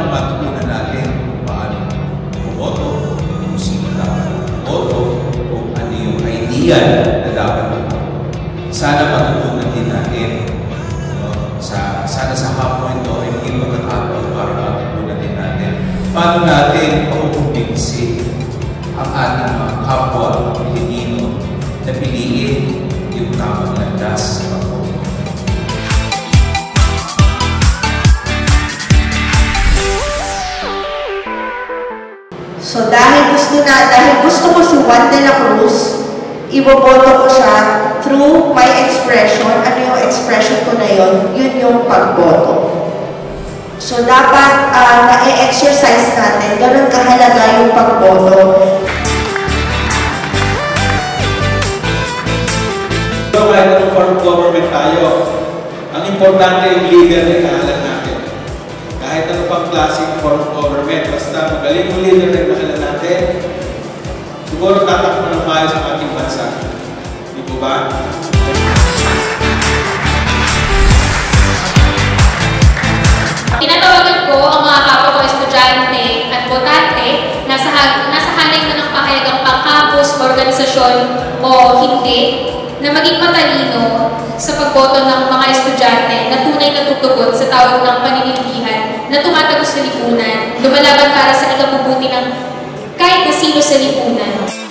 ang matutunan natin kung paano bumoto, kung sino dapat bumoto, kung ano yung ideal na dapat bumoto. Sana matutunan din natin, sana sa hapon ito ay maging pagkakataon para matutunan din natin paano natin makukumbinsi ang ating mga kapwa Pilipino na piliin yung tamang landas sa pagboto. So dahil gusto ko si Juan de la Cruz, iboboto ko siya through my expression. Ano yung expression ko na yun? Yun yung pagboto. So dapat na-exercise natin, ganun kahalaga yung pagboto. Kahit anong form of government tayo, ang importante yung leader na kahalan natin. Kahit anong pang klaseng form of government, basta magaling yung leader na kahalan natin, siguro tatakbo ng maayos ang ating bansa. Di po ba? Tinatawagan ko ang mga kapwa ko estudyante at botante na nasa halay na ng pahayagang pang-campus, organisasyon o hindi, na maging matalino sa pagboto ng mga estudyante na tunay na tutugon sa tawag ng paninindihan na tumatagos sa lipunan, lumalaban para sa ikabubuti ng kahit na sino sa lipunan.